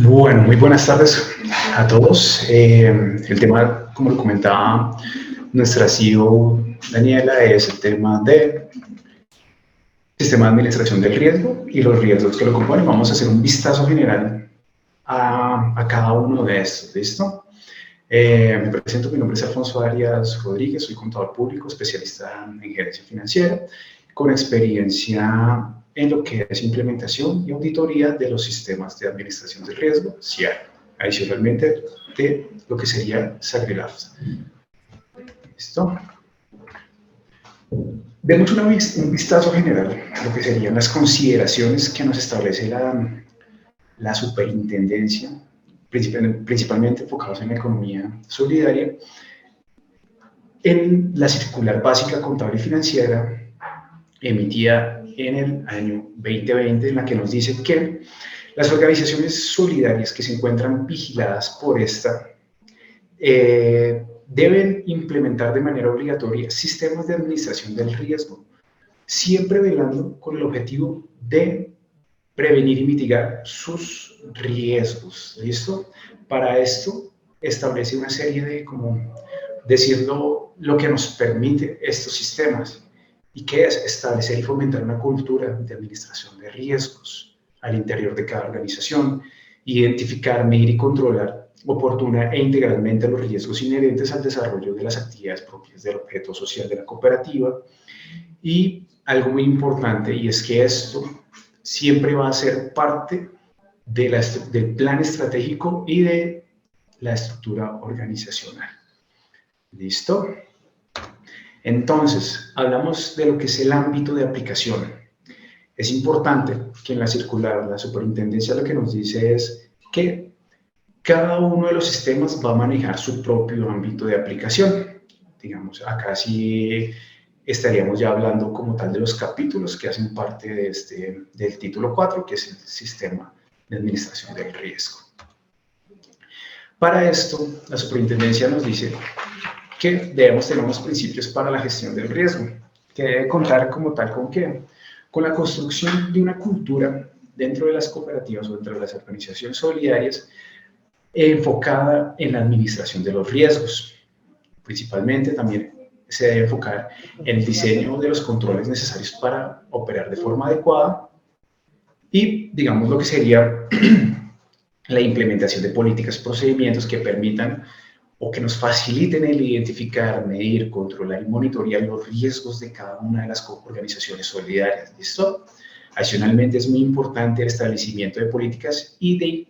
Bueno, muy buenas tardes a todos. El tema, como lo comentaba nuestra CEO Daniela, es el tema del sistema de administración del riesgo y los riesgos que lo componen. Vamos a hacer un vistazo general a cada uno de estos. ¿Listo? Me presento, mi nombre es Alfonso Arias Rodríguez, soy contador público, especialista en gerencia financiera, con experiencia en lo que es implementación y auditoría de los sistemas de administración del riesgo, CIAR, adicionalmente de lo que sería SagriLabs. ¿Listo? Demos un vistazo general a lo que serían las consideraciones que nos establece la superintendencia, principalmente enfocados en la economía solidaria, en la circular básica contable y financiera emitida en el año 2020, en la que nos dice que las organizaciones solidarias que se encuentran vigiladas por esta deben implementar de manera obligatoria sistemas de administración del riesgo, siempre velando con el objetivo de prevenir y mitigar sus riesgos. ¿Listo? Para esto establece una serie de, como decirlo, lo que nos permite estos sistemas. ¿Y qué es? Establecer y fomentar una cultura de administración de riesgos al interior de cada organización, identificar, medir y controlar oportuna e integralmente los riesgos inherentes al desarrollo de las actividades propias del objeto social de la cooperativa. Y algo muy importante, y es que esto siempre va a ser parte del plan estratégico y de la estructura organizacional. ¿Listo? Entonces, hablamos de lo que es el ámbito de aplicación. Es importante que en la circular, la superintendencia lo que nos dice es que cada uno de los sistemas va a manejar su propio ámbito de aplicación. Digamos, acá sí estaríamos ya hablando como tal de los capítulos que hacen parte del título 4, que es el sistema de administración del riesgo. Para esto, la superintendencia nos dice que debemos tener unos principios para la gestión del riesgo, que debe contar como tal con qué, con la construcción de una cultura dentro de las cooperativas o dentro de las organizaciones solidarias enfocada en la administración de los riesgos. Principalmente también se debe enfocar en el diseño de los controles necesarios para operar de forma adecuada y, digamos, lo que sería la implementación de políticas, procedimientos que permitan o que nos faciliten el identificar, medir, controlar y monitorear los riesgos de cada una de las organizaciones solidarias. ¿Listo? Adicionalmente, es muy importante el establecimiento de políticas y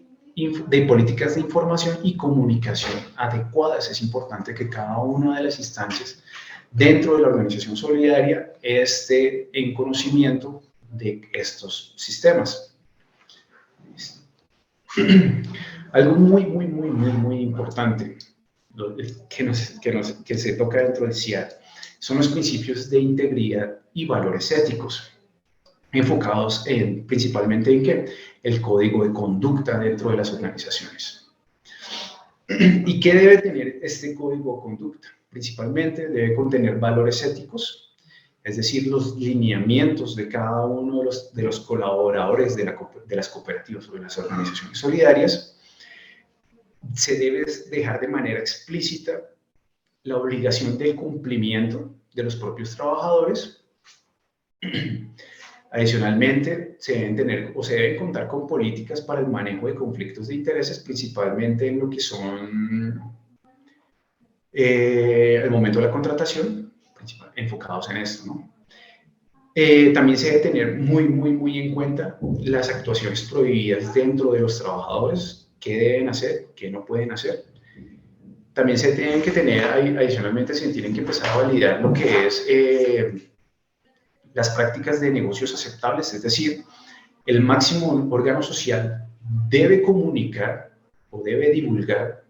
de políticas de información y comunicación adecuadas. Es importante que cada una de las instancias dentro de la organización solidaria esté en conocimiento de estos sistemas. Algo muy importante que se toca dentro del CIAR son los principios de integridad y valores éticos, enfocados principalmente en ¿qué? El código de conducta dentro de las organizaciones. ¿Y qué debe tener este código de conducta? Principalmente debe contener valores éticos, es decir, los lineamientos de cada uno de los colaboradores de las cooperativas o de las organizaciones solidarias. Se debe dejar de manera explícita la obligación del cumplimiento de los propios trabajadores. Adicionalmente, se deben contar con políticas para el manejo de conflictos de intereses, principalmente en lo que son el momento de la contratación, enfocados en esto, ¿no? También se debe tener muy en cuenta las actuaciones prohibidas dentro de los trabajadores, qué deben hacer, qué no pueden hacer. También se tienen que tener, adicionalmente, se tienen que empezar a validar lo que es las prácticas de negocios aceptables, es decir, el máximo órgano social debe comunicar o debe divulgar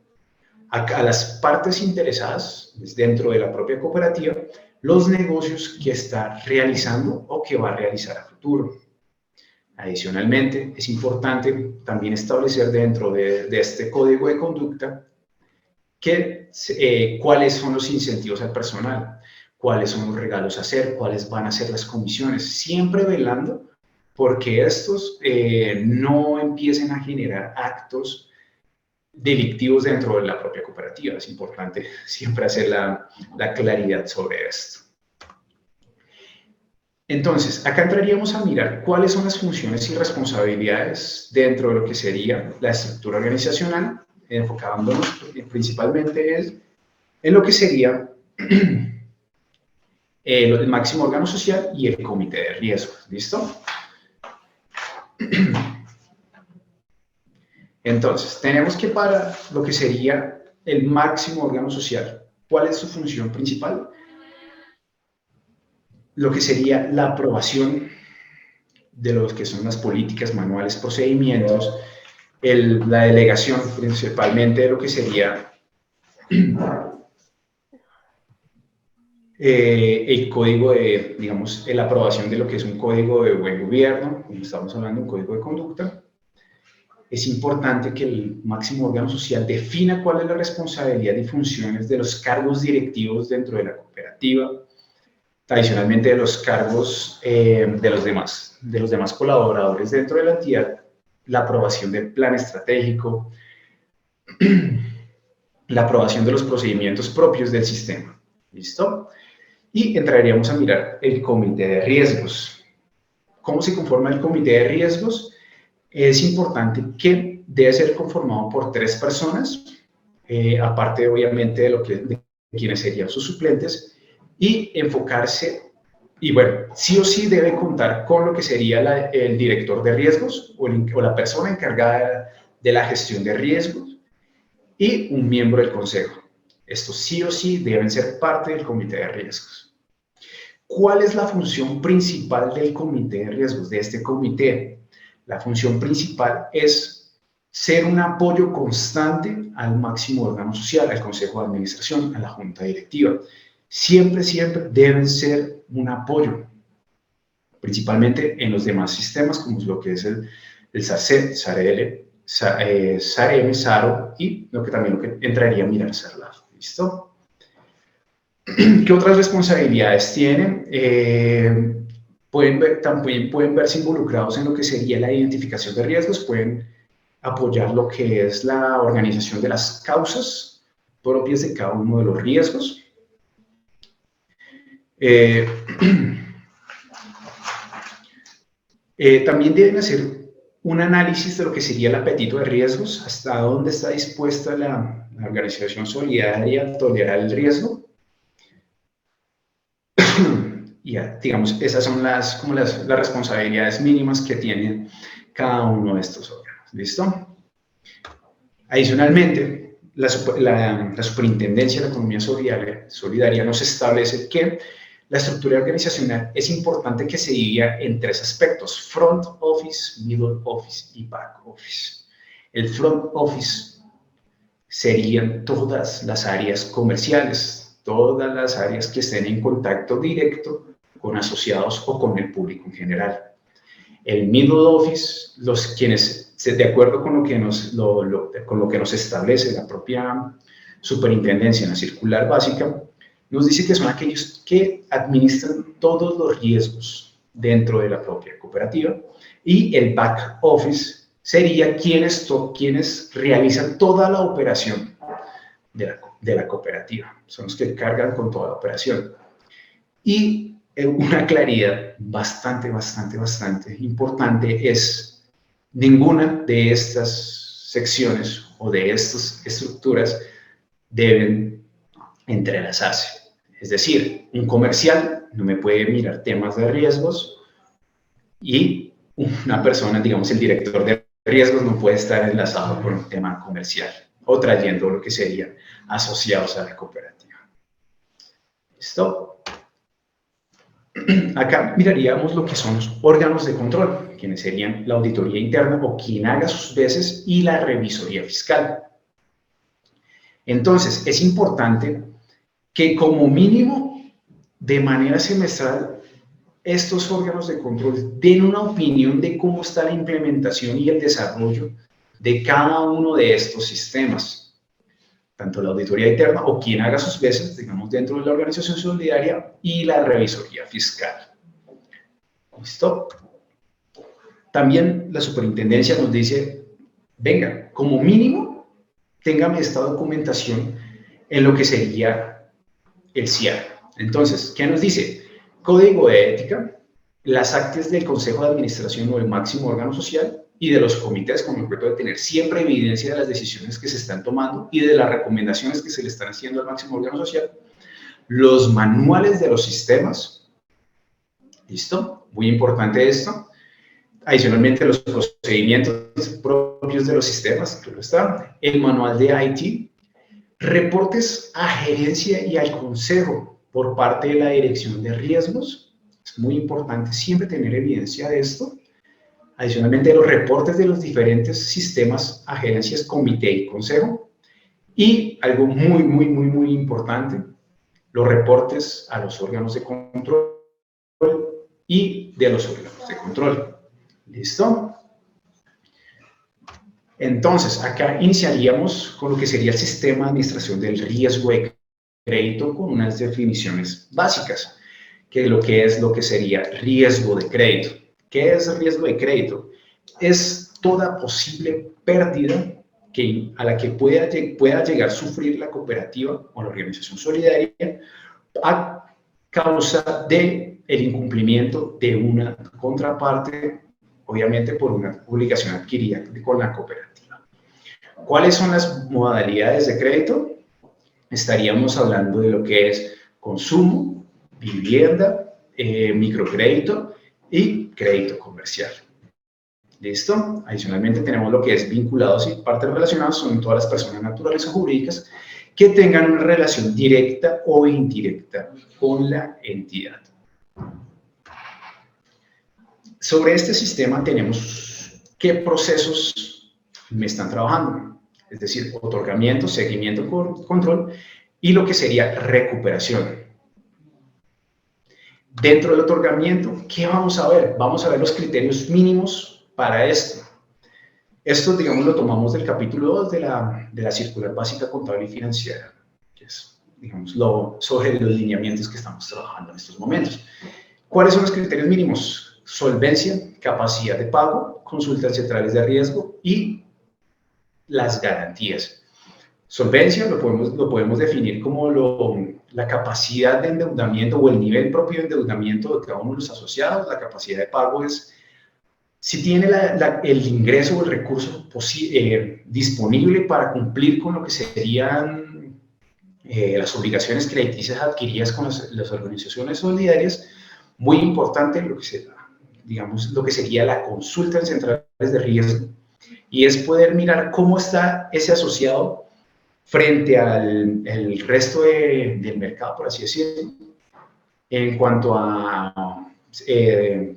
a las partes interesadas dentro de la propia cooperativa los negocios que está realizando o que va a realizar a futuro. Adicionalmente, es importante también establecer dentro de este código de conducta cuáles son los incentivos al personal, cuáles son los regalos a hacer, cuáles van a ser las comisiones, siempre velando porque estos no empiecen a generar actos delictivos dentro de la propia cooperativa. Es importante siempre hacer la claridad sobre esto. Entonces, acá entraríamos a mirar cuáles son las funciones y responsabilidades dentro de lo que sería la estructura organizacional, enfocándonos principalmente en lo que sería el máximo órgano social y el comité de riesgos. ¿Listo? Entonces, tenemos que para lo que sería el máximo órgano social, ¿cuál es su función principal? Lo que sería la aprobación de lo que son las políticas, manuales, procedimientos, la delegación principalmente de lo que sería el código de, digamos, la aprobación de lo que es un código de buen gobierno, como estamos hablando, un código de conducta. Es importante que el máximo órgano social defina cuál es la responsabilidad y funciones de los cargos directivos dentro de la cooperativa, adicionalmente de los cargos de los demás colaboradores dentro de la entidad, la aprobación del plan estratégico, la aprobación de los procedimientos propios del sistema. ¿Listo? Y entraríamos a mirar el comité de riesgos. ¿Cómo se conforma el comité de riesgos? Es importante que debe ser conformado por 3 personas, aparte obviamente de quienes serían sus suplentes, y enfocarse, y bueno, sí o sí debe contar con lo que sería el director de riesgos o la persona encargada de la gestión de riesgos y un miembro del consejo. Estos sí o sí deben ser parte del comité de riesgos. ¿Cuál es la función principal del comité de riesgos, de este comité? La función principal es ser un apoyo constante al máximo órgano social, al consejo de administración, a la junta directiva. Siempre, siempre deben ser un apoyo, principalmente en los demás sistemas, como es lo que es el SARCET, SARL, SARM, SARO y también lo que entraría a mirar SARLAF. ¿Listo? ¿Qué otras responsabilidades tienen? También pueden verse involucrados en lo que sería la identificación de riesgos, pueden apoyar lo que es la organización de las causas propias de cada uno de los riesgos. También deben hacer un análisis de lo que sería el apetito de riesgos, hasta dónde está dispuesta la organización solidaria a tolerar el riesgo. Y digamos, esas son las responsabilidades mínimas que tienen cada uno de estos órganos. ¿Listo? Adicionalmente, la Superintendencia de la Economía Solidaria nos establece que la estructura organizacional es importante que se divida en 3 aspectos: front office, middle office y back office. El front office serían todas las áreas comerciales, todas las áreas que estén en contacto directo con asociados o con el público en general. El middle office, quienes, de acuerdo con lo que nos establece la propia superintendencia en la circular básica, nos dice que son aquellos que administran todos los riesgos dentro de la propia cooperativa, y el back office sería quienes realizan toda la operación de la cooperativa, son los que cargan con toda la operación. Y una claridad bastante importante es: ninguna de estas secciones o de estas estructuras deben entrelazarse. Es decir, un comercial no me puede mirar temas de riesgos y una persona, digamos el director de riesgos, no puede estar enlazado con un tema comercial o trayendo lo que serían asociados a la cooperativa. ¿Listo? Acá miraríamos lo que son los órganos de control, quienes serían la auditoría interna o quien haga sus veces y la revisoría fiscal. Entonces, es importante que como mínimo, de manera semestral, estos órganos de control den una opinión de cómo está la implementación y el desarrollo de cada uno de estos sistemas, tanto la auditoría interna o quien haga sus veces, digamos, dentro de la organización solidaria, y la revisoría fiscal. ¿Listo? También la superintendencia nos dice, venga, como mínimo, téngame esta documentación en lo que sería el CIAR. Entonces, ¿qué nos dice? Código de ética, las actas del Consejo de Administración o el máximo órgano social y de los comités con el objeto de tener siempre evidencia de las decisiones que se están tomando y de las recomendaciones que se le están haciendo al máximo órgano social, los manuales de los sistemas, ¿listo? Muy importante esto. Adicionalmente, los procedimientos propios de los sistemas, claro está, el manual de IT, reportes a gerencia y al consejo por parte de la dirección de riesgos. Es muy importante siempre tener evidencia de esto. Adicionalmente, los reportes de los diferentes sistemas a gerencias, comité y consejo. Y algo muy importante, los reportes a los órganos de control y de los órganos de control. ¿Listo? Entonces, acá iniciaríamos con lo que sería el sistema de administración del riesgo de crédito con unas definiciones básicas, que lo que sería riesgo de crédito. ¿Qué es riesgo de crédito? Es toda posible pérdida a la que pueda llegar a sufrir la cooperativa o la organización solidaria a causa del incumplimiento de una contraparte, obviamente por una obligación adquirida con la cooperativa. ¿Cuáles son las modalidades de crédito? Estaríamos hablando de lo que es consumo, vivienda, microcrédito y crédito comercial. ¿Listo? Adicionalmente tenemos lo que es vinculados y partes relacionadas, son todas las personas naturales o jurídicas que tengan una relación directa o indirecta con la entidad. Sobre este sistema tenemos qué procesos me están trabajando, es decir, otorgamiento, seguimiento, control y lo que sería recuperación. Dentro del otorgamiento, ¿qué vamos a ver? Vamos a ver los criterios mínimos para esto. Esto, digamos, lo tomamos del capítulo 2 de la circular básica contable y financiera, que es, digamos, sobre los lineamientos que estamos trabajando en estos momentos. ¿Cuáles son los criterios mínimos? Solvencia, capacidad de pago, consultas centrales de riesgo y las garantías. Solvencia lo podemos definir como la capacidad de endeudamiento o el nivel propio de endeudamiento de cada uno de los asociados. La capacidad de pago es si tiene el ingreso o el recurso disponible para cumplir con lo que serían las obligaciones crediticias adquiridas con las organizaciones solidarias. Muy importante lo que sería la consulta en centrales de riesgo, y es poder mirar cómo está ese asociado frente al resto del mercado, por así decirlo, en cuanto a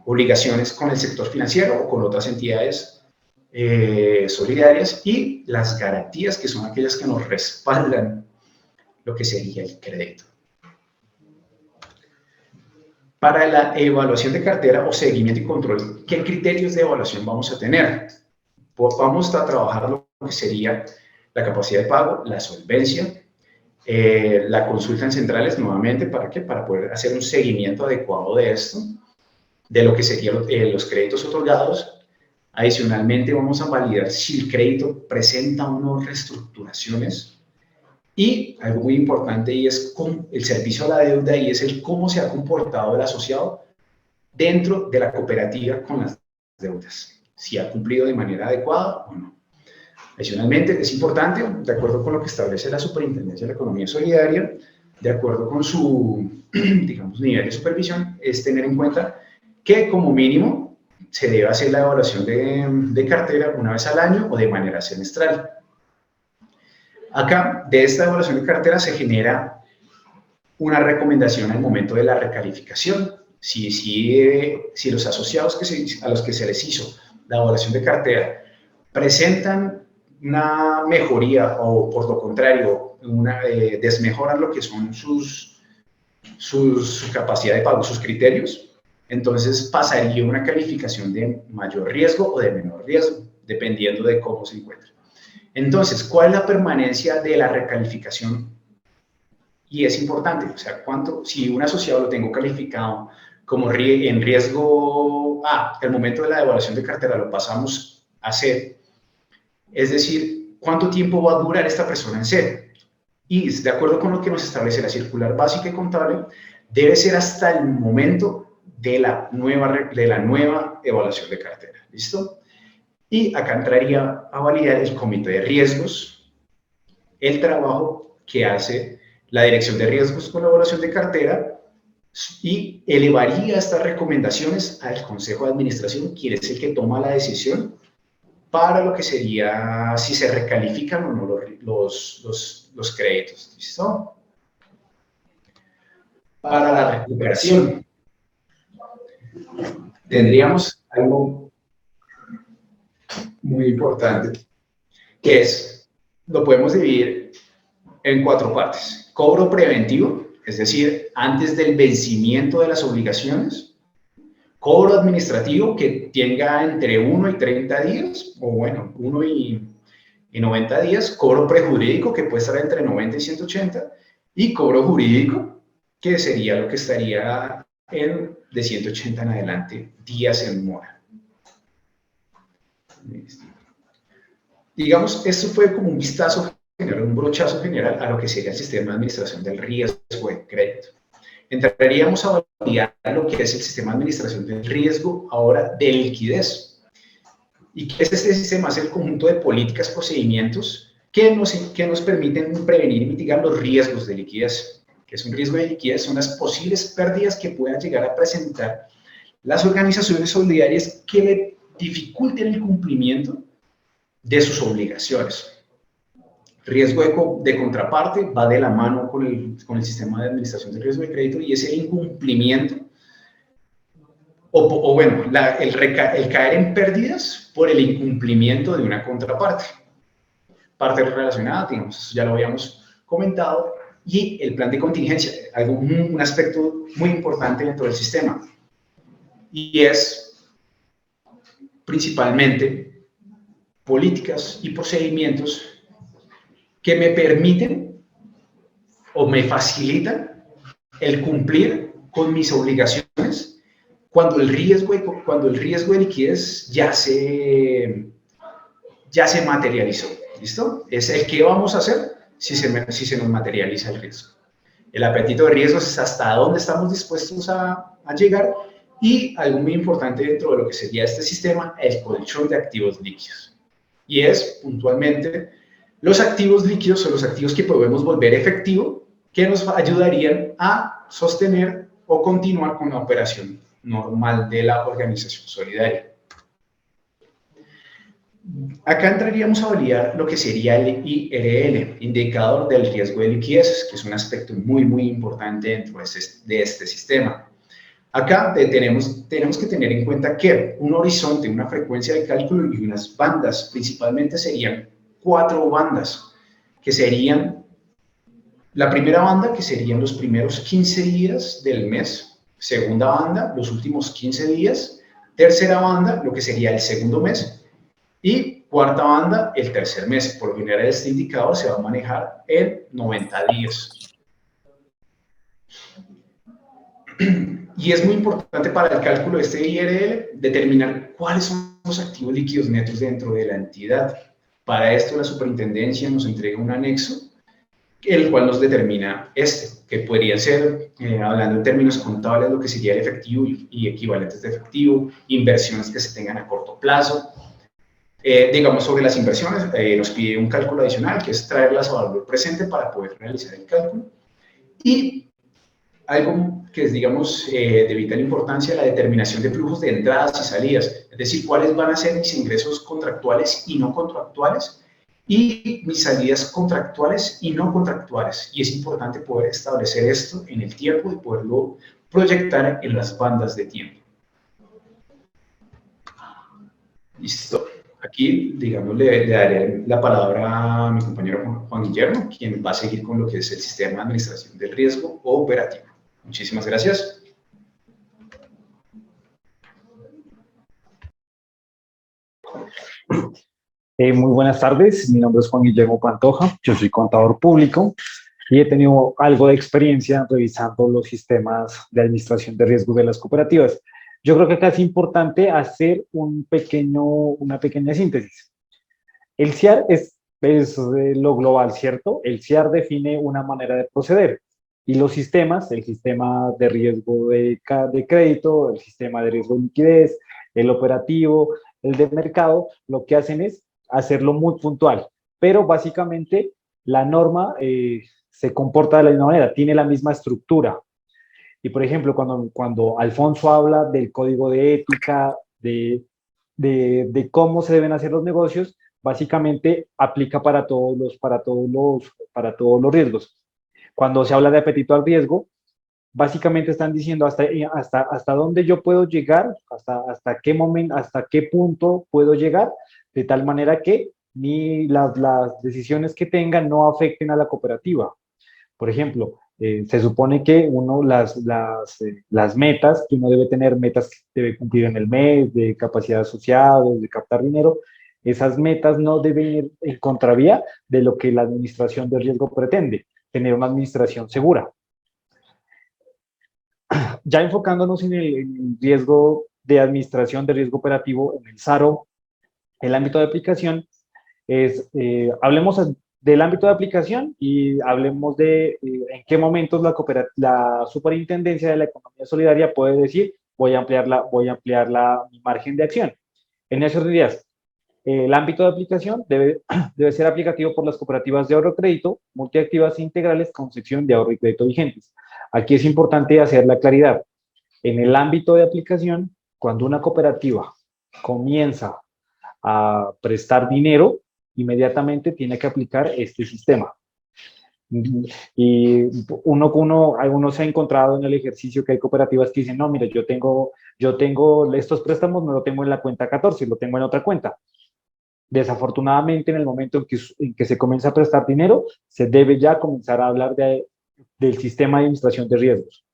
obligaciones con el sector financiero o con otras entidades solidarias, y las garantías, que son aquellas que nos respaldan lo que sería el crédito. Para la evaluación de cartera o seguimiento y control, ¿qué criterios de evaluación vamos a tener? Pues vamos a trabajar lo que sería la capacidad de pago, la solvencia, la consulta en centrales, nuevamente, ¿para qué? Para poder hacer un seguimiento adecuado de esto, de lo que serían los créditos otorgados. Adicionalmente, vamos a validar si el crédito presenta o no reestructuraciones. Y algo muy importante, y es el servicio a la deuda, y es cómo se ha comportado el asociado dentro de la cooperativa con las deudas, si ha cumplido de manera adecuada o no. Adicionalmente, es importante, de acuerdo con lo que establece la Superintendencia de la Economía Solidaria, de acuerdo con su, digamos, nivel de supervisión, es tener en cuenta que como mínimo se debe hacer la evaluación de cartera una vez al año o de manera semestral. Acá, de esta evaluación de cartera se genera una recomendación al momento de la recalificación. Si los asociados a los que se les hizo la evaluación de cartera presentan una mejoría o, por lo contrario, desmejoran lo que son su capacidad de pago, sus criterios, entonces pasaría una calificación de mayor riesgo o de menor riesgo, dependiendo de cómo se encuentre. Entonces, ¿cuál es la permanencia de la recalificación? Y es importante, o sea, si un asociado lo tengo calificado como en riesgo A, el momento de la evaluación de cartera lo pasamos a C, es decir, ¿cuánto tiempo va a durar esta persona en C? Y de acuerdo con lo que nos establece la circular básica y contable, debe ser hasta el momento de la nueva evaluación de cartera. ¿Listo? Y acá entraría a validar el comité de riesgos, el trabajo que hace la dirección de riesgos con la evaluación de cartera y elevaría estas recomendaciones al Consejo de Administración, quien es el que toma la decisión para lo que sería si se recalifican o no los créditos. ¿Listo? Para la recuperación, tendríamos algo muy importante, que es, lo podemos dividir en 4 partes. Cobro preventivo, es decir, antes del vencimiento de las obligaciones. Cobro administrativo, que tenga entre 1 y 30 días, o bueno, 1 y 90 días. Cobro prejurídico, que puede estar entre 90 y 180. Y cobro jurídico, que sería lo que estaría de 180 en adelante, días en mora. Digamos, esto fue como un vistazo general, un brochazo general a lo que sería el sistema de administración del riesgo de crédito. Entraríamos a validar lo que es el sistema de administración del riesgo ahora de liquidez. ¿Y qué es este sistema? Es el conjunto de políticas, procedimientos que nos permiten prevenir y mitigar los riesgos de liquidez. ¿Qué es un riesgo de liquidez? Son las posibles pérdidas que puedan llegar a presentar las organizaciones solidarias que le dificulten el cumplimiento de sus obligaciones. Riesgo de contraparte va de la mano con el sistema de administración del riesgo de crédito y es el incumplimiento o bueno, el caer en pérdidas por el incumplimiento de una contraparte. Parte relacionada, digamos, ya lo habíamos comentado, y el plan de contingencia, un aspecto muy importante dentro del sistema, y es principalmente políticas y procedimientos que me permiten o me facilitan el cumplir con mis obligaciones cuando el riesgo de liquidez ya se materializó. ¿Listo? Es el qué vamos a hacer si se nos materializa el riesgo. El apetito de riesgos es hasta dónde estamos dispuestos a llegar, y algo muy importante dentro de lo que sería este sistema, el colchón de activos líquidos. Y es, puntualmente, los activos líquidos son los activos que podemos volver efectivo, que nos ayudarían a sostener o continuar con la operación normal de la organización solidaria. Acá entraríamos a validar lo que sería el IRL, Indicador del Riesgo de Liquidez, que es un aspecto muy, muy importante dentro de este sistema. Acá tenemos que tener en cuenta que un horizonte, una frecuencia de cálculo y unas bandas, principalmente serían 4 bandas, que serían la primera banda, que serían los primeros 15 días del mes, segunda banda, los últimos 15 días, tercera banda, lo que sería el segundo mes, y cuarta banda, el tercer mes. Por lo general, este indicador se va a manejar en 90 días. Y es muy importante para el cálculo de este IRL determinar cuáles son los activos líquidos netos dentro de la entidad. Para esto, la superintendencia nos entrega un anexo, el cual nos determina que podría ser, hablando en términos contables, lo que sería el efectivo y equivalentes de efectivo, inversiones que se tengan a corto plazo. Digamos, sobre las inversiones, nos pide un cálculo adicional, que es traerlas a valor presente para poder realizar el cálculo. Y algo que es, digamos, de vital importancia, la determinación de flujos de entradas y salidas, es decir, cuáles van a ser mis ingresos contractuales y no contractuales, y mis salidas contractuales y no contractuales. Y es importante poder establecer esto en el tiempo y poderlo proyectar en las bandas de tiempo. Listo. Aquí, digamos, le daré la palabra a mi compañero Juan Guillermo, quien va a seguir con lo que es el sistema de administración del riesgo operativo. Muchísimas gracias. Muy buenas tardes, mi nombre es Juan Guillermo Pantoja, yo soy contador público y he tenido algo de experiencia revisando los sistemas de administración de riesgo de las cooperativas. Yo creo que acá es importante hacer una pequeña síntesis. El CIAR es lo global, ¿cierto? El CIAR define una manera de proceder y los sistemas, el sistema de riesgo de crédito, el sistema de riesgo de liquidez, el operativo, el de mercado, lo que hacen es hacerlo muy puntual, pero básicamente la norma se comporta de la misma manera, tiene la misma estructura. Y por ejemplo, cuando Alfonso habla del código de ética, de cómo se deben hacer los negocios, básicamente aplica para todos los riesgos. Cuando se habla de apetito al riesgo, básicamente están diciendo hasta dónde yo puedo llegar, hasta qué momento, hasta qué punto puedo llegar, de tal manera que ni las decisiones que tengan no afecten a la cooperativa. Por ejemplo, se supone que las metas, que uno debe tener metas que debe cumplir en el mes, de capacidad asociada, de captar dinero, esas metas no deben ir en contravía de lo que la administración de riesgo pretende, tener una administración segura. Ya enfocándonos en el riesgo de administración de riesgo operativo, en el SARO, el ámbito de aplicación hablemos del ámbito de aplicación y hablemos de en qué momentos la superintendencia de la economía solidaria puede decir voy a ampliar mi margen de acción. En esos días, el ámbito de aplicación debe ser aplicativo por las cooperativas de ahorro y crédito, multiactivas e integrales con sección de ahorro y crédito vigentes. Aquí es importante hacer la claridad. En el ámbito de aplicación, cuando una cooperativa comienza a prestar dinero, inmediatamente tiene que aplicar este sistema. Y uno se ha encontrado en el ejercicio que hay cooperativas que dicen, no, mire, yo tengo estos préstamos, no lo tengo en la cuenta 14, lo tengo en otra cuenta. Desafortunadamente, en el momento en que se comienza a prestar dinero, se debe ya comenzar a hablar del sistema de administración de riesgos.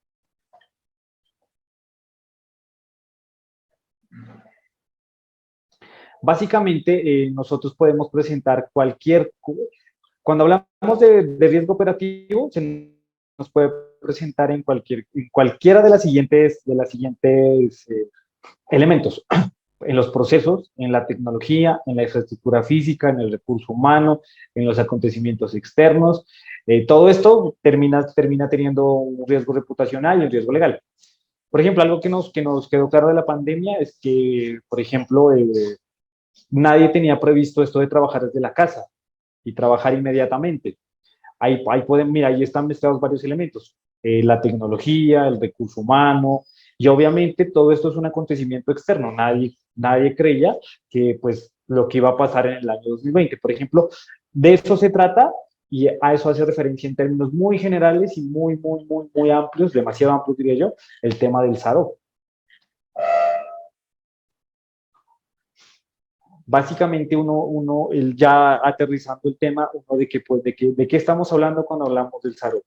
Básicamente, nosotros podemos presentar cuando hablamos de riesgo operativo, se nos puede presentar en cualquiera de las siguientes elementos, en los procesos, en la tecnología, en la infraestructura física, en el recurso humano, en los acontecimientos externos. Todo esto termina teniendo un riesgo reputacional y un riesgo legal. Por ejemplo, algo que nos quedó claro de la pandemia es que, por ejemplo, nadie tenía previsto esto de trabajar desde la casa y trabajar inmediatamente. Ahí están mezclados varios elementos, la tecnología, el recurso humano, y obviamente todo esto es un acontecimiento externo. Nadie creía que pues lo que iba a pasar en el año 2020. Por ejemplo, de eso se trata y a eso hace referencia en términos muy generales y muy amplios, demasiado amplios diría yo, el tema del SARO. Básicamente ya aterrizando el tema, de qué estamos hablando cuando hablamos del SARO,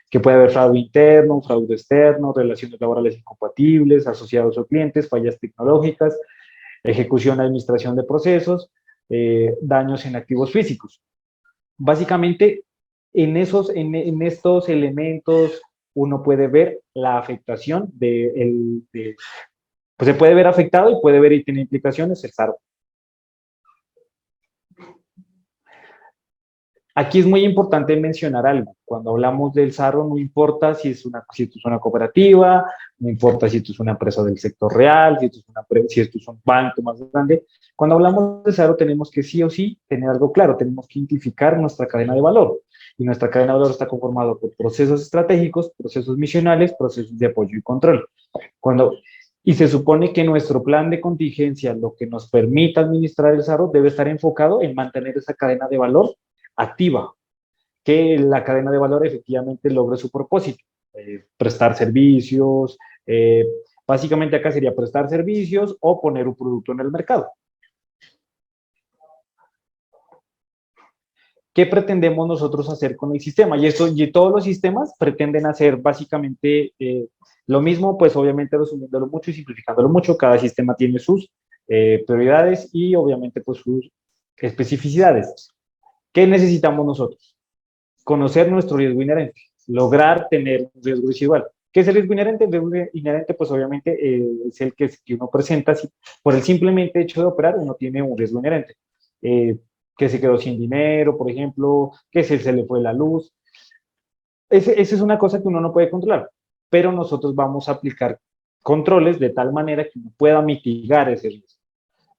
que puede haber fraude interno, fraude externo, relaciones laborales incompatibles, asociados o clientes, fallas tecnológicas, ejecución, administración de procesos, daños en activos físicos. Básicamente, en estos elementos uno puede ver la afectación pues se puede ver afectado y puede ver y tiene implicaciones el SARO. Aquí es muy importante mencionar algo. Cuando hablamos del SARO, no importa si esto es una cooperativa, no importa si esto es una empresa del sector real, si esto es un banco más grande. Cuando hablamos de SARO, tenemos que sí o sí tener algo claro. Tenemos que identificar nuestra cadena de valor. Y nuestra cadena de valor está conformada por procesos estratégicos, procesos misionales, procesos de apoyo y control. Y se supone que nuestro plan de contingencia, lo que nos permita administrar el SARO, debe estar enfocado en mantener esa cadena de valor activa, que la cadena de valor efectivamente logre su propósito, prestar servicios, básicamente acá sería prestar servicios o poner un producto en el mercado. ¿Qué pretendemos nosotros hacer con el sistema? Y todos los sistemas pretenden hacer básicamente lo mismo, pues obviamente resumiéndolo mucho y simplificándolo mucho. Cada sistema tiene sus prioridades y obviamente pues sus especificidades. ¿Qué necesitamos nosotros? conocer nuestro riesgo inherente, lograr tener un riesgo residual. ¿Qué es el riesgo inherente? El riesgo inherente, pues obviamente es el que uno presenta por el simplemente hecho de operar, uno tiene un riesgo inherente. Eh, que se quedó sin dinero, por ejemplo, que se le fue la luz. Esa es una cosa que uno no puede controlar, pero nosotros vamos a aplicar controles de tal manera que uno pueda mitigar ese riesgo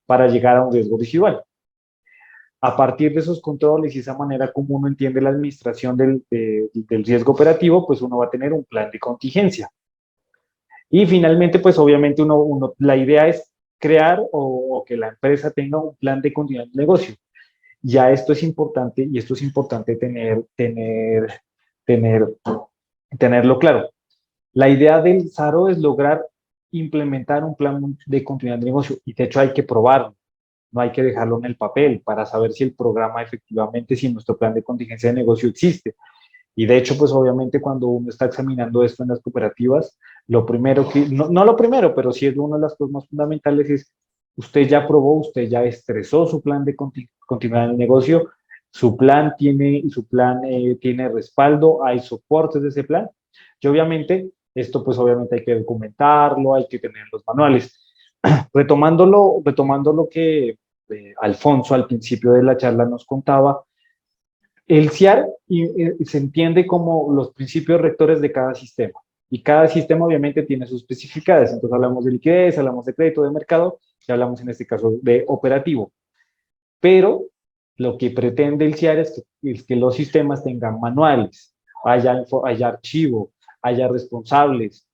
para llegar a un riesgo residual. A partir de esos controles y esa manera como uno entiende la administración del riesgo operativo, pues uno va a tener un plan de contingencia. Y finalmente, pues obviamente la idea es crear o que la empresa tenga un plan de continuidad de negocio. Ya esto es importante y esto es importante tener, tenerlo claro. La idea del SARO es lograr implementar un plan de continuidad de negocio y de hecho hay que probarlo. No hay que dejarlo en el papel para saber si el programa efectivamente, si nuestro plan de contingencia de negocio existe. Y de hecho, pues obviamente cuando uno está examinando esto en las cooperativas, lo primero que, no lo primero, pero sí es una de las cosas más fundamentales es, usted ya probó, usted ya estresó su plan de continuidad en el negocio, su plan tiene respaldo, hay soportes de ese plan. Y obviamente, esto pues obviamente hay que documentarlo, hay que tener los manuales. Retomando lo que Alfonso al principio de la charla nos contaba, el CIAR se entiende como los principios rectores de cada sistema. Y cada sistema obviamente tiene sus especificidades. Entonces hablamos de liquidez, hablamos de crédito de mercado y hablamos en este caso de operativo. Pero lo que pretende el CIAR es que los sistemas tengan manuales, haya archivo, haya responsables,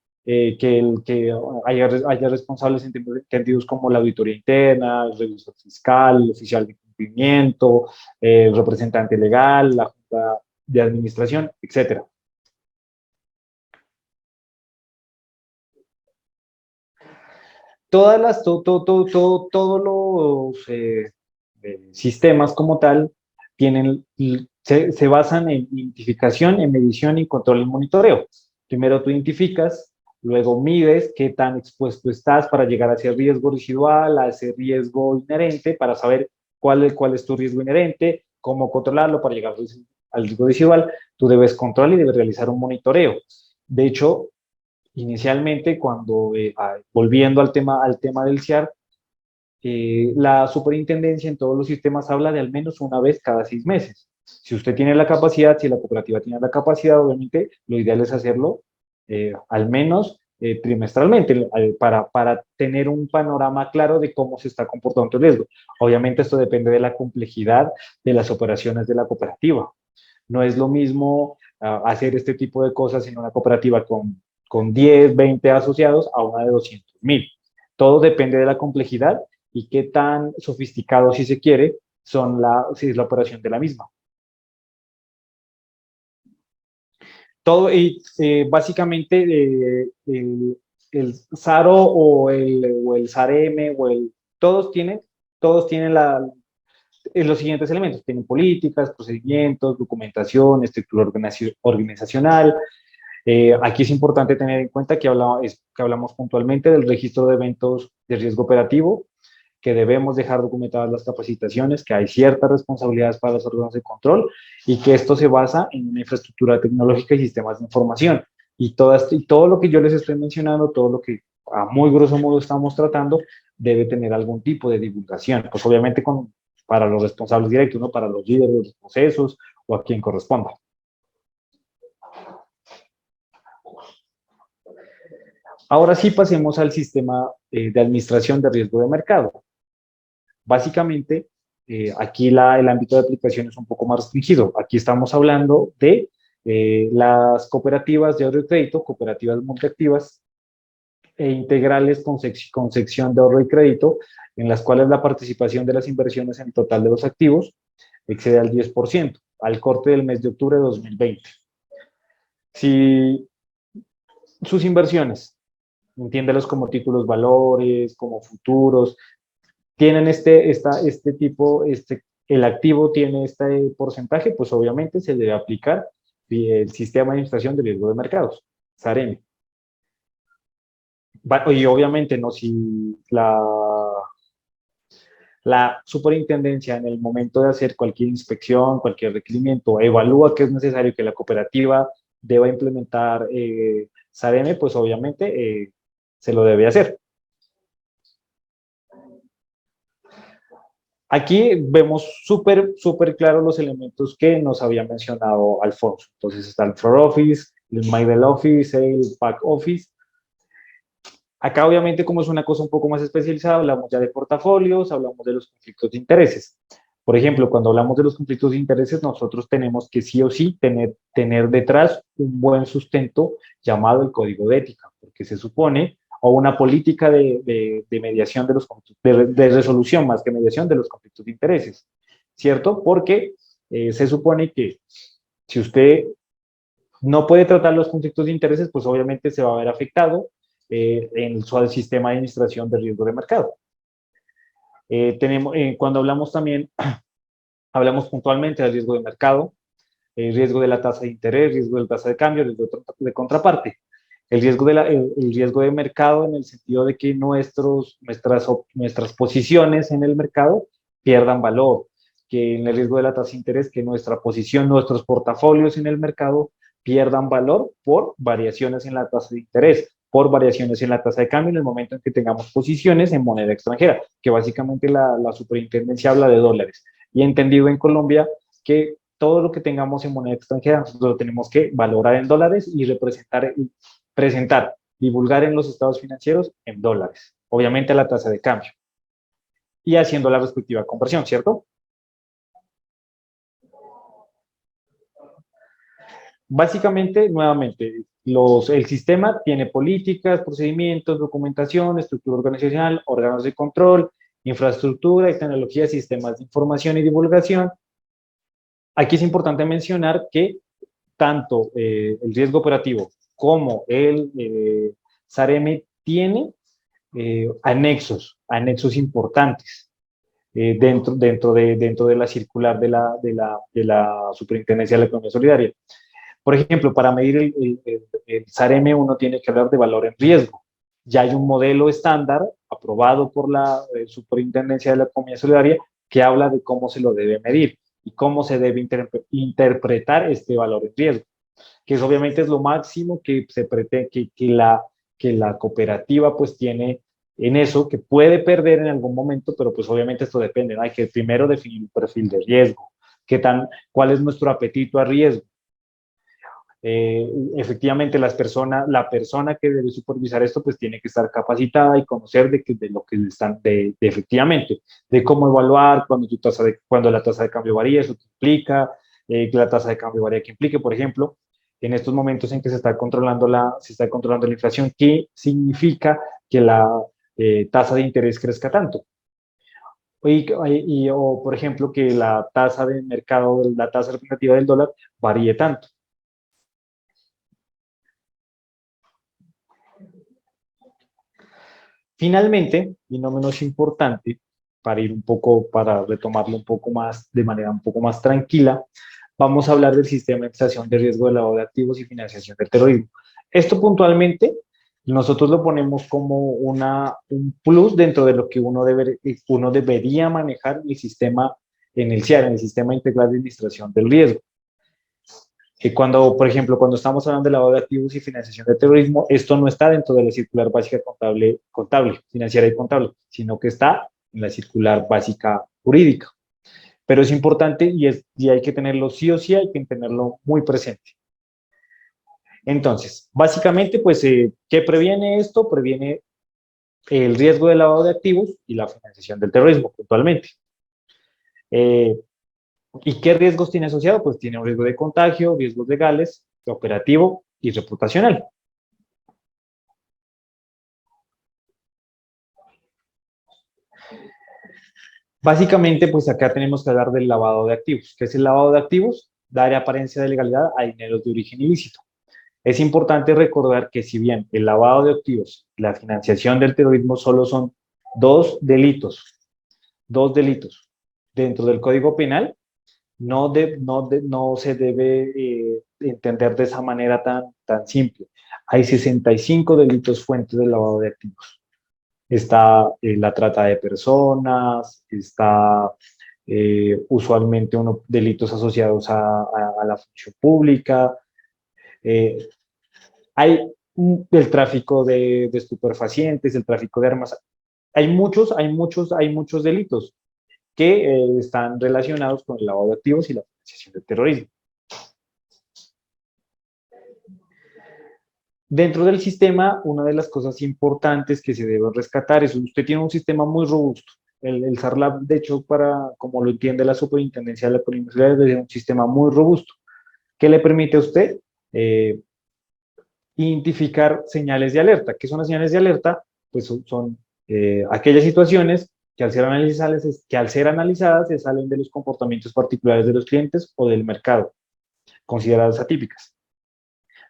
haya responsables entendidos como la auditoría interna, el revisor fiscal, el oficial de cumplimiento, el representante legal, la junta de administración, etcétera. Todos los sistemas como tal se basan en identificación, en medición y control y monitoreo. Primero tú identificas, luego mides qué tan expuesto estás para llegar a ese riesgo residual, a ese riesgo inherente, para saber cuál es tu riesgo inherente, cómo controlarlo para llegar al riesgo residual. Tú debes controlar y debes realizar un monitoreo. De hecho, inicialmente, volviendo al tema del CIAR, la superintendencia en todos los sistemas habla de al menos una vez cada 6 meses. Si usted tiene la capacidad, si la cooperativa tiene la capacidad, obviamente lo ideal es hacerlo al menos trimestralmente para tener un panorama claro de cómo se está comportando el riesgo. Obviamente esto depende de la complejidad de las operaciones de la cooperativa. No es lo mismo hacer este tipo de cosas en una cooperativa con 10, 20 asociados a una de 200.000. Todo depende de la complejidad y qué tan sofisticado, si se quiere, si es la operación de la misma. Todo, y básicamente el SARO o el SARM todos tienen los siguientes elementos. Tienen políticas, procedimientos, documentación, estructura organizacional. Aquí es importante tener en cuenta que hablamos puntualmente del registro de eventos de riesgo operativo, que debemos dejar documentadas las capacitaciones, que hay ciertas responsabilidades para los órganos de control y que esto se basa en una infraestructura tecnológica y sistemas de información. Y todo lo que yo les estoy mencionando, todo lo que a muy grosso modo estamos tratando, debe tener algún tipo de divulgación, pues obviamente para los responsables directos, ¿no? Para los líderes de los procesos o a quien corresponda. Ahora sí pasemos al sistema de administración de riesgo de mercado. Básicamente, aquí el ámbito de aplicación es un poco más restringido. Aquí estamos hablando de las cooperativas de ahorro y crédito, cooperativas multiactivas e integrales con sección de ahorro y crédito, en las cuales la participación de las inversiones en el total de los activos excede al 10%, al corte del mes de octubre de 2020. Si sus inversiones, entiéndelos como títulos valores, como futuros, tienen el activo tiene este porcentaje, pues obviamente se debe aplicar el sistema de administración de riesgo de mercados, SAREN. Y obviamente no, La superintendencia, en el momento de hacer cualquier inspección, cualquier requerimiento, evalúa que es necesario que la cooperativa deba implementar SAREME, pues obviamente se lo debe hacer. Aquí vemos súper claro los elementos que nos había mencionado Alfonso. Entonces está el front office, el middle office, el back office. Acá obviamente como es una cosa un poco más especializada, hablamos ya de portafolios, hablamos de los conflictos de intereses. Por ejemplo, cuando hablamos de los conflictos de intereses, nosotros tenemos que sí o sí tener detrás un buen sustento llamado el código de ética, porque se supone, o una política de mediación de los conflictos, de resolución más que mediación de los conflictos de intereses, ¿cierto? Porque se supone que si usted no puede tratar los conflictos de intereses, pues obviamente se va a ver afectado en su sistema de administración de riesgo de mercado. Cuando hablamos también, hablamos puntualmente del riesgo de mercado, el riesgo de la tasa de interés, riesgo de la tasa de cambio, riesgo de contraparte. El riesgo de mercado en el sentido de que nuestras posiciones en el mercado pierdan valor, que en el riesgo de la tasa de interés, que nuestra posición, nuestros portafolios en el mercado pierdan valor por variaciones en la tasa de interés, por variaciones en la tasa de cambio en el momento en que tengamos posiciones en moneda extranjera, que básicamente la superintendencia habla de dólares. Y entendido en Colombia que todo lo que tengamos en moneda extranjera nosotros lo tenemos que valorar en dólares y presentar, divulgar en los estados financieros en dólares, obviamente a la tasa de cambio, y haciendo la respectiva conversión, ¿cierto? Básicamente, nuevamente, el sistema tiene políticas, procedimientos, documentación, estructura organizacional, órganos de control, infraestructura y tecnología, sistemas de información y divulgación. Aquí es importante mencionar que tanto el riesgo operativo como el SAREME tiene anexos importantes dentro de la circular de la Superintendencia de la Economía Solidaria. Por ejemplo, para medir el SAREME uno tiene que hablar de valor en riesgo. Ya hay un modelo estándar aprobado por la Superintendencia de la Economía Solidaria que habla de cómo se lo debe medir y cómo se debe interpretar este valor en riesgo, que es, obviamente es lo máximo que se pretende que la cooperativa pues tiene en eso, que puede perder en algún momento, pero pues obviamente esto depende, ¿no? Hay que primero definir un perfil de riesgo, cuál es nuestro apetito a riesgo. Efectivamente la persona que debe supervisar esto pues tiene que estar capacitada y conocer de lo que están, efectivamente, de cómo evaluar cuando la tasa de cambio varía, eso que implica, que la tasa de cambio varía, que implique, por ejemplo, en estos momentos en que se está controlando la inflación, ¿qué significa que la tasa de interés crezca tanto? O, por ejemplo, que la tasa de mercado, la tasa representativa del dólar varíe tanto. Finalmente, y no menos importante, para retomarlo un poco más, de manera un poco más tranquila, vamos a hablar del sistema de administración de riesgo de lavado de activos y financiación del terrorismo. Esto puntualmente, nosotros lo ponemos como un plus dentro de lo que uno debería manejar el sistema en el CIAR, en el Sistema Integral de Administración del Riesgo. Por ejemplo, cuando estamos hablando de lavado de activos y financiación de terrorismo, esto no está dentro de la circular básica contable, financiera y contable, sino que está en la circular básica jurídica. Pero es importante y hay que tenerlo sí o sí, hay que tenerlo muy presente. Entonces, básicamente, pues, ¿qué previene esto? Previene el riesgo de lavado de activos y la financiación del terrorismo, puntualmente. ¿Y qué riesgos tiene asociado? Pues tiene un riesgo de contagio, riesgos legales, operativo y reputacional. Básicamente, pues acá tenemos que hablar del lavado de activos. ¿Qué es el lavado de activos? Dar apariencia de legalidad a dineros de origen ilícito. Es importante recordar que si bien el lavado de activos y la financiación del terrorismo solo son dos delitos dentro del Código Penal, no se debe entender de esa manera tan simple. Hay 65 delitos fuentes del lavado de activos. está la trata de personas, está usualmente delitos asociados a la función pública, eh, hay el tráfico de estupefacientes, el tráfico de armas, hay muchos delitos que están relacionados con el lavado de activos y la financiación del terrorismo. Dentro del sistema, una de las cosas importantes que se debe rescatar es que usted tiene un sistema muy robusto. El SARLAB, de hecho, como lo entiende la Superintendencia de la Policía, es un sistema muy robusto que le permite a usted identificar señales de alerta. ¿Qué son las señales de alerta? Pues son aquellas situaciones que al ser analizadas se salen de los comportamientos particulares de los clientes o del mercado, consideradas atípicas.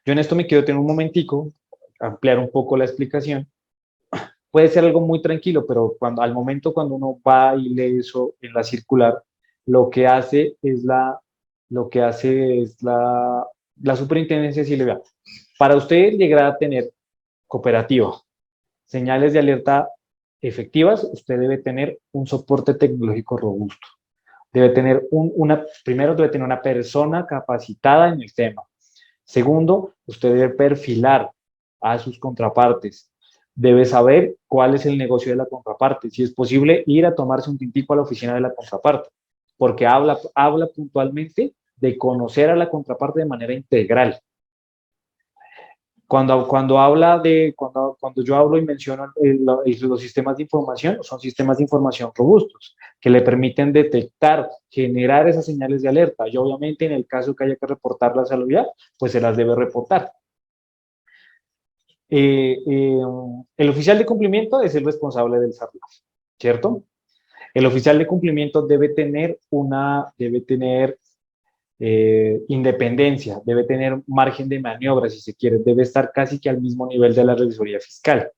Yo en esto me quiero tener un momentico, ampliar un poco la explicación. Puede ser algo muy tranquilo, pero al momento cuando uno va y lee eso en la circular, lo que hace es la superintendencia decirle, vea, para usted llegar a tener cooperativa, señales de alerta efectivas, usted debe tener un soporte tecnológico robusto. Debe tener primero debe tener una persona capacitada en el tema. Segundo, usted debe perfilar a sus contrapartes. Debe saber cuál es el negocio de la contraparte. Si es posible, ir a tomarse un tintico a la oficina de la contraparte, porque habla puntualmente de conocer a la contraparte de manera integral. Cuando yo hablo y menciono los sistemas de información, son sistemas de información robustos, que le permiten detectar, generar esas señales de alerta, y obviamente en el caso que haya que reportarlas a la unidad, pues se las debe reportar. El oficial de cumplimiento es el responsable del SARLAF, ¿cierto? El oficial de cumplimiento debe tener independencia, debe tener margen de maniobra, si se quiere, debe estar casi que al mismo nivel de la revisoría fiscal.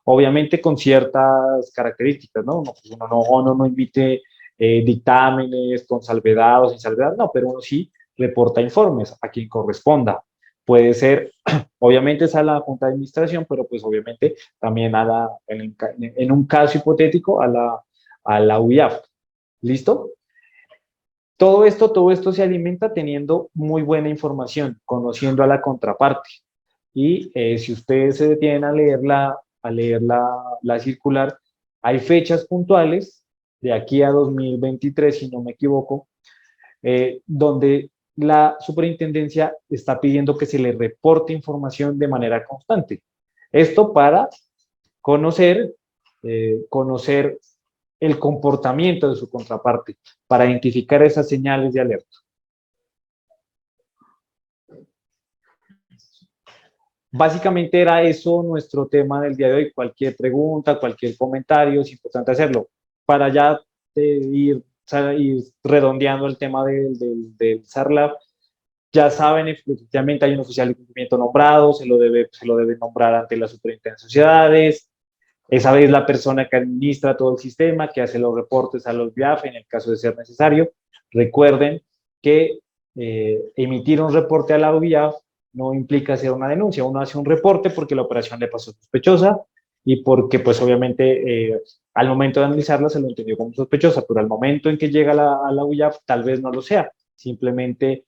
Obviamente con ciertas características, ¿no? Uno no emite dictámenes con salvedad o sin salvedad, no, pero uno sí reporta informes a quien corresponda. Puede ser, obviamente es a la Junta de Administración, pero pues obviamente también en un caso hipotético a la UIAF. ¿Listo? Todo esto se alimenta teniendo muy buena información, conociendo a la contraparte. Y si ustedes se detienen a leer la circular, hay fechas puntuales, de aquí a 2023, si no me equivoco, donde la superintendencia está pidiendo que se le reporte información de manera constante. Esto para conocer el comportamiento de su contraparte, para identificar esas señales de alerta. Básicamente era eso nuestro tema del día de hoy. Cualquier pregunta, cualquier comentario, es importante hacerlo. Para ya ir redondeando el tema del SARLAF, ya saben, efectivamente hay un oficial de cumplimiento nombrado, se lo debe nombrar ante la Superintendencia de Sociedades. Esa es la persona que administra todo el sistema, que hace los reportes a los BIAF en el caso de ser necesario. Recuerden que emitir un reporte a la BIAF no implica hacer una denuncia. Uno hace un reporte porque la operación le pasó sospechosa y porque, pues, obviamente, al momento de analizarla se lo entendió como sospechosa, pero al momento en que llega a la BIAF tal vez no lo sea. Simplemente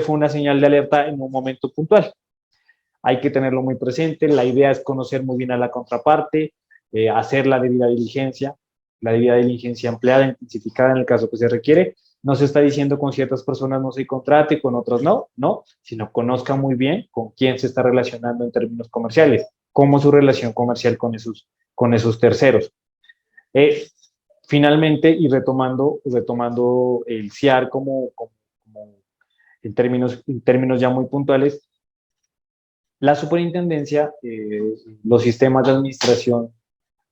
fue una señal de alerta en un momento puntual. Hay que tenerlo muy presente. La idea es conocer muy bien a la contraparte, hacer la debida diligencia ampliada, intensificada en el caso que se requiere. No se está diciendo con ciertas personas no se contrate, con otras no, sino conozca muy bien con quién se está relacionando en términos comerciales, cómo es su relación comercial con esos terceros. Finalmente, y retomando el CIAR como en términos ya muy puntuales, la superintendencia, los sistemas de administración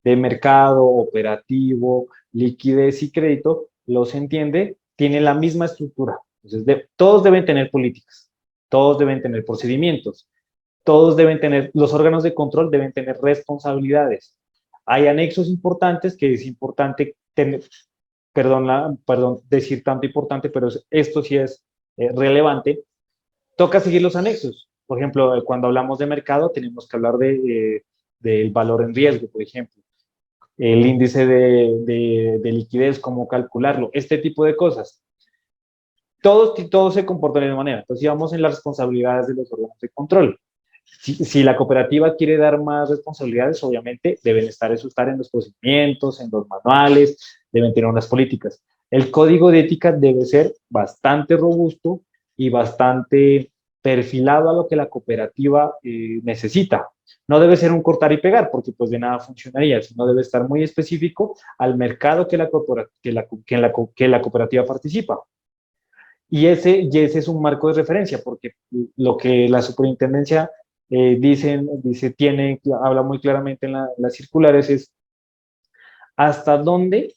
de mercado, operativo, liquidez y crédito, los entiende, tienen la misma estructura. Entonces, todos deben tener políticas, todos deben tener procedimientos, los órganos de control deben tener responsabilidades. Hay anexos importantes que es importante tener, perdón decir tanto importante, pero esto sí es relevante. Toca seguir los anexos. Por ejemplo, cuando hablamos de mercado, tenemos que hablar de del valor en riesgo, por ejemplo, el índice de liquidez, cómo calcularlo, este tipo de cosas. Todos se comportan de la misma manera. Entonces, vamos en las responsabilidades de los órganos de control. Si la cooperativa quiere dar más responsabilidades, obviamente deben estar en los procedimientos, en los manuales, deben tener unas políticas. El código de ética debe ser bastante robusto y bastante perfilado a lo que la cooperativa necesita. No debe ser un cortar y pegar, porque pues de nada funcionaría, sino debe estar muy específico al mercado que la cooperativa participa. Y ese es un marco de referencia, porque lo que la superintendencia habla muy claramente en las circulares es hasta dónde,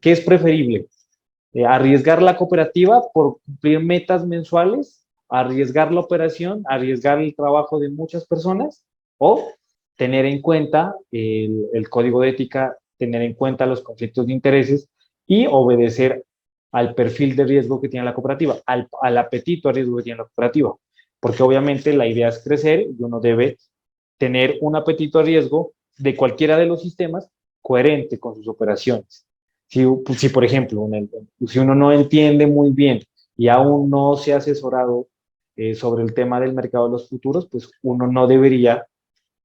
qué es preferible. Arriesgar la cooperativa por cumplir metas mensuales, arriesgar la operación, arriesgar el trabajo de muchas personas, o tener en cuenta el código de ética, tener en cuenta los conflictos de intereses y obedecer al perfil de riesgo que tiene la cooperativa, al apetito a riesgo que tiene la cooperativa. Porque obviamente la idea es crecer y uno debe tener un apetito a riesgo de cualquiera de los sistemas coherente con sus operaciones. Si por ejemplo, si uno no entiende muy bien y aún no se ha asesorado sobre el tema del mercado de los futuros, pues uno no debería,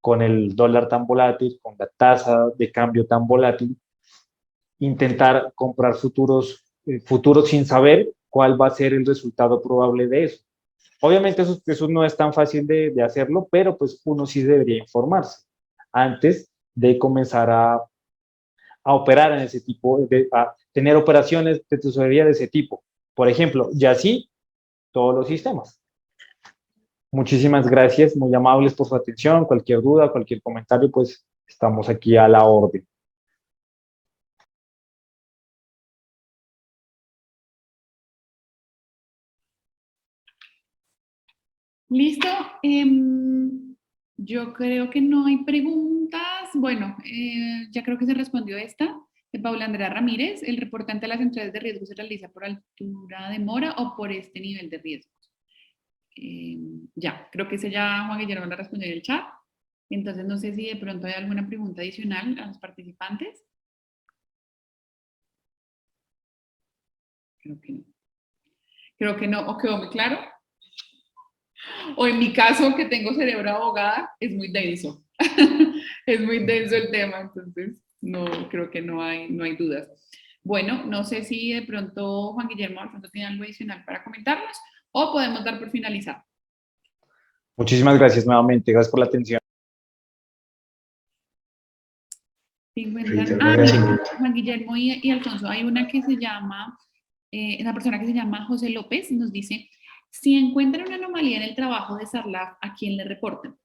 con el dólar tan volátil, con la tasa de cambio tan volátil, intentar comprar futuros sin saber cuál va a ser el resultado probable de eso. Obviamente eso no es tan fácil de hacerlo, pero pues uno sí debería informarse antes de comenzar a operar en ese tipo, a tener operaciones de tesorería de ese tipo. Por ejemplo, y así todos los sistemas. Muchísimas gracias, muy amables por su atención. Cualquier duda, cualquier comentario, pues estamos aquí a la orden. Listo. Yo creo que no hay preguntas. Bueno, ya creo que se respondió esta de Paula Andrea Ramírez. ¿El reporte ante las entidades de riesgo se realiza por altura de mora o por este nivel de riesgo? Ya, creo que ese ya Juan Guillermo la respondió en el chat. Entonces, no sé si de pronto hay alguna pregunta adicional a los participantes. Creo que no. Creo que no, o quedó muy claro. O en mi caso, que tengo cerebro de abogada, es muy denso. Es muy denso el tema, entonces no, creo que no hay dudas. Bueno, no sé si de pronto Juan Guillermo Alfonso tiene algo adicional para comentarnos o podemos dar por finalizar. Muchísimas gracias nuevamente, gracias por la atención. Juan Guillermo y Alfonso, hay una que se llama, una persona que se llama José López, nos dice, si encuentran una anomalía en el trabajo de Sarlaf, ¿a quién le reportan?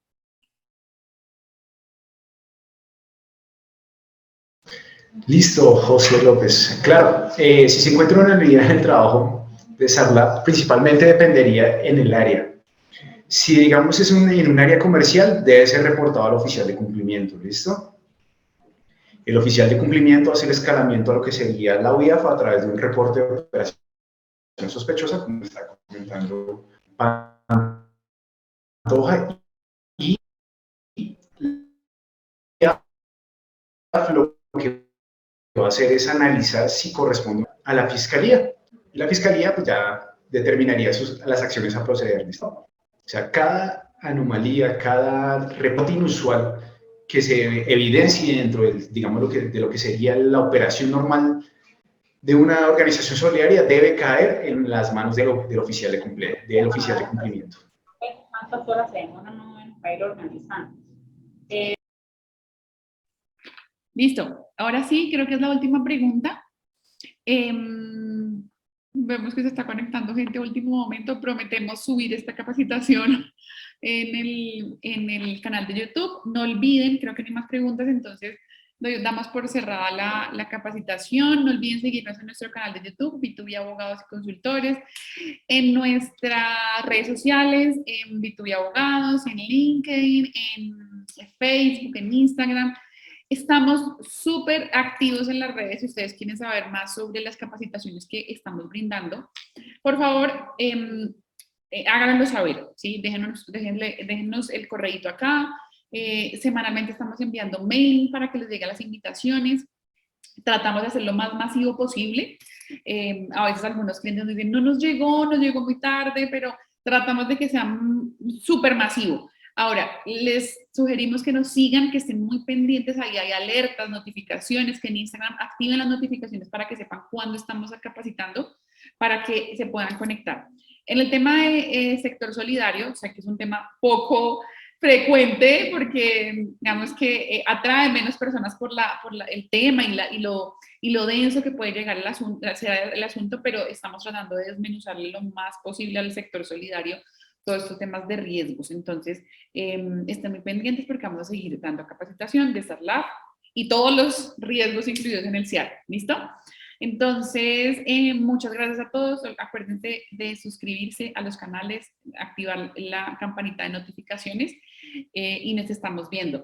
Listo, José López. Claro, si se encuentra una anomalía en el trabajo de Sarlaf, principalmente dependería en el área. Si, digamos, es en un área comercial, debe ser reportado al oficial de cumplimiento, ¿listo? El oficial de cumplimiento hace el escalamiento a lo que sería la UIAF a través de un reporte de operación sospechosa, como está comentando Pantoja, y lo que va a hacer es analizar si corresponde a la fiscalía. Y la fiscalía pues, ya determinaría las acciones a proceder, ¿listo? O sea, cada anomalía, cada reporte inusual que se evidencie dentro del, digamos, de lo que sería la operación normal de una organización solidaria debe caer en las manos del oficial de cumplimiento. ¿Cuántas horas se demoran para ir organizando? Listo. Ahora sí, creo que es la última pregunta. Vemos que se está conectando gente a último momento. Prometemos subir esta capacitación en el canal de YouTube. No olviden, creo que no hay más preguntas, entonces damos por cerrada la capacitación. No olviden seguirnos en nuestro canal de YouTube, B2B Abogados y Consultores, en nuestras redes sociales, en B2B Abogados, en LinkedIn, en Facebook, en Instagram. Estamos súper activos en las redes. Si ustedes quieren saber más sobre las capacitaciones que estamos brindando, por favor, háganlo saber, ¿sí? Déjennos el correíto acá, Semanalmente estamos enviando mail para que les lleguen las invitaciones. Tratamos de hacerlo lo más masivo posible. A veces algunos clientes nos dicen, no nos llegó muy tarde, pero tratamos de que sea súper masivo. Ahora, les sugerimos que nos sigan, que estén muy pendientes, ahí hay alertas, notificaciones, que en Instagram activen las notificaciones para que sepan cuándo estamos capacitando, para que se puedan conectar. En el tema de sector solidario, o sea que es un tema poco frecuente porque digamos que atrae menos personas por el tema y lo denso que puede llegar el asunto, pero estamos tratando de desmenuzarle lo más posible al sector solidario todos estos temas de riesgos. Entonces, estén muy pendientes porque vamos a seguir dando capacitación de StarLab y todos los riesgos incluidos en el CIAR. ¿Listo? Entonces, muchas gracias a todos. Acuérdense de suscribirse a los canales, activar la campanita de notificaciones y nos estamos viendo.